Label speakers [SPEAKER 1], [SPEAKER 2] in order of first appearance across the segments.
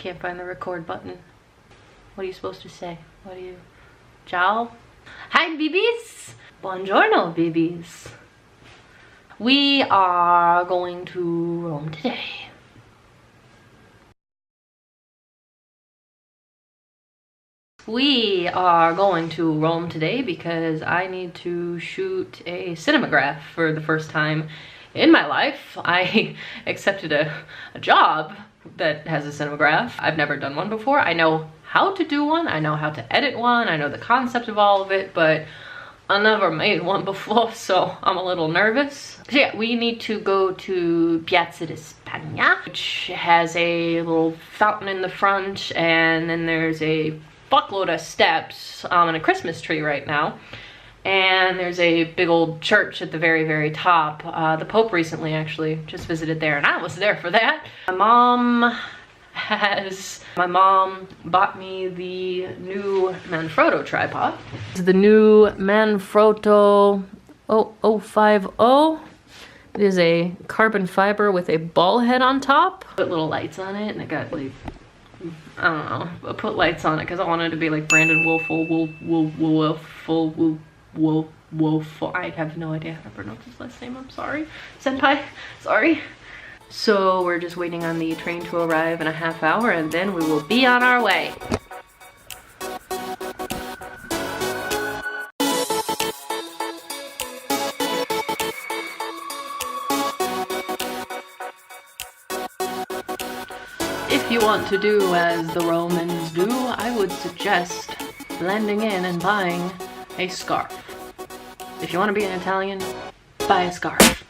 [SPEAKER 1] Can't find the record button. What are you supposed to say? What are you? Ciao? Hi, babies! Buongiorno, babies. We are going to Rome today. We are going to Rome today because I need to shoot a cinemagraph for the first time in my life. I accepted a job that has a cinemagraph. I've never done one before. I know how to do one, I know how to edit one, I know the concept of all of it, but I never made one before, so I'm a little nervous. So yeah, we need to go to Piazza di Spagna, which has a little fountain in the front, and then there's a fuckload of steps and a Christmas tree right now. And there's a big old church at the very, very top. The Pope recently actually just visited there, and I was there for that. My mom bought me the new Manfrotto tripod. This is the new Manfrotto 0050. It is a carbon fiber with a ball head on top. Put little lights on it, and it got like, I don't know, I put lights on it because I wanted it to be like Brandon Wolf. I have no idea how to pronounce his last name, I'm sorry. Senpai, sorry. So we're just waiting on the train to arrive in a half hour, and then we will be on our way. If you want to do as the Romans do, I would suggest blending in and buying a scarf. If you want to be an Italian, buy a scarf.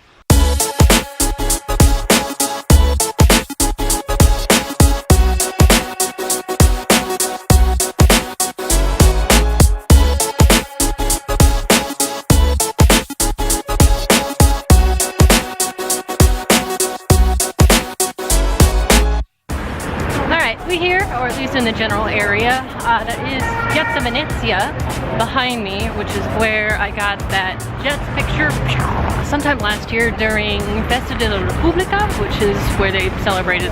[SPEAKER 1] We're here, or at least in the general area. That is Piazza Venezia behind me, which is where I got that Jets picture sometime last year during Festa della Repubblica, which is where they celebrated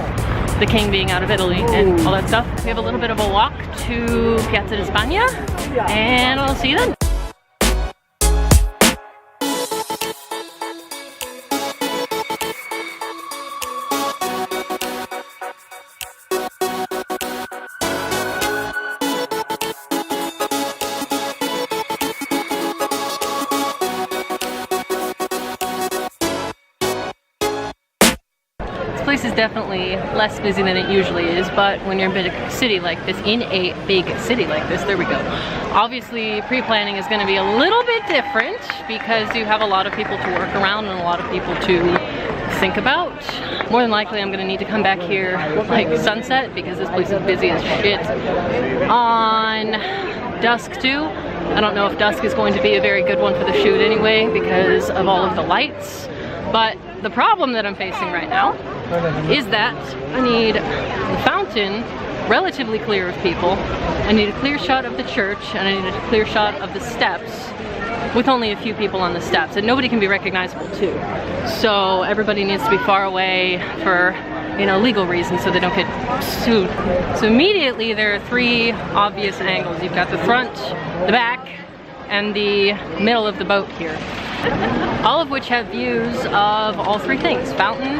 [SPEAKER 1] the king being out of Italy and all that stuff. We have a little bit of a walk to Piazza di Spagna, and I'll see you then. This place is definitely less busy than it usually is, but when you're in a big city like this, there we go. Obviously, pre-planning is going to be a little bit different because you have a lot of people to work around and a lot of people to think about. More than likely, I'm going to need to come back here like sunset because this place is busy as shit. On dusk too. I don't know if dusk is going to be a very good one for the shoot anyway because of all of the lights, but the problem that I'm facing right now is that I need the fountain relatively clear of people, I need a clear shot of the church, and I need a clear shot of the steps with only a few people on the steps, and nobody can be recognizable too. So everybody needs to be far away for, you know, legal reasons so they don't get sued. So immediately there are three obvious angles. You've got the front, the back, and the middle of the boat here. All of which have views of all three things: fountain,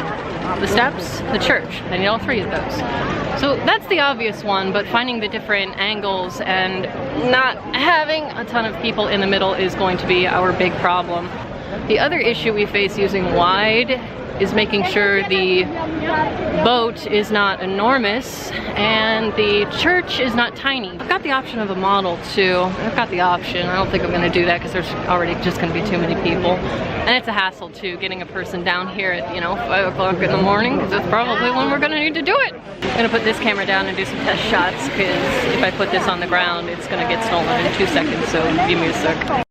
[SPEAKER 1] the steps, the church. I need all three of those. So that's the obvious one, but finding the different angles and not having a ton of people in the middle is going to be our big problem. The other issue we face using wide is making sure the boat is not enormous and the church is not tiny. I've got the option of a model too. I don't think I'm going to do that because there's already just going to be too many people. And it's a hassle too, getting a person down here at, you know, 5 o'clock in the morning, because that's probably when we're going to need to do it. I'm going to put this camera down and do some test shots because if I put this on the ground, it's going to get stolen in 2 seconds, so give me a sec.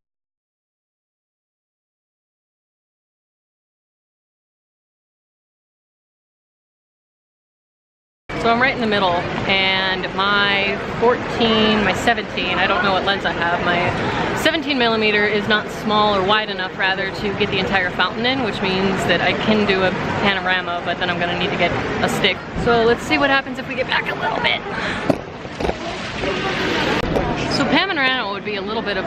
[SPEAKER 1] So I'm right in the middle, and my 17, I don't know what lens I have, my 17mm is not small or wide enough rather to get the entire fountain in, which means that I can do a panorama, but then I'm gonna need to get a stick. So let's see what happens if we get back a little bit. So panorama would be a little bit of,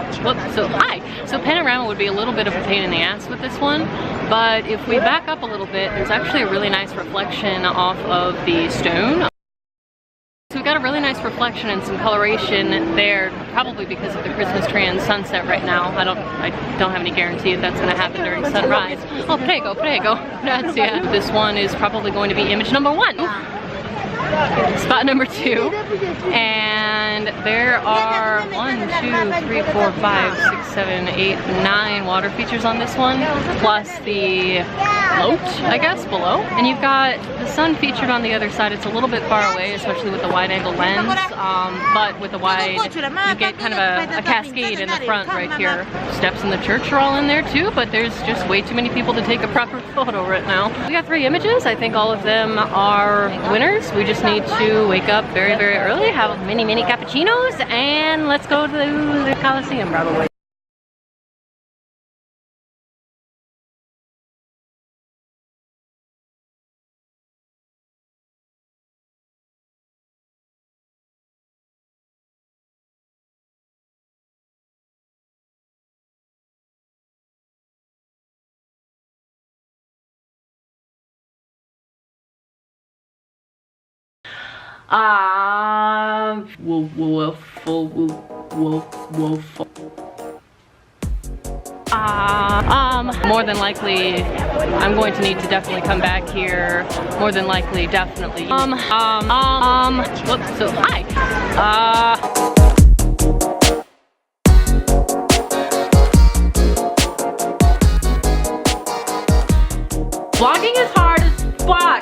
[SPEAKER 1] So panorama would be a little bit of a pain in the ass with this one, but if we back up a little bit, there's actually a really nice reflection off of the stone. So we've got a really nice reflection and some coloration there, probably because of the Christmas tree and sunset right now. I don't have any guarantee that that's gonna happen during sunrise. Oh, prego, grazie. This one is probably going to be image number 1. Spot number 2, and there are 1, 2, 3, 4, 5, 6, 7, 8, 9 water features on this one, plus the float, I guess, below. And you've got the sun featured on the other side. It's a little bit far away, especially with the wide angle lens, but with the wide, you get kind of a cascade in the front right here. Steps in the church are all in there too, but there's just way too many people to take a proper photo right now. We got 3 images. I think all of them are winners. We just need to wake up very, very early, have many cappuccinos, and let's go to the Coliseum probably. More than likely, I'm going to need to definitely come back here. More than likely, definitely. Whoops, so hi. Vlogging is hard as fuck.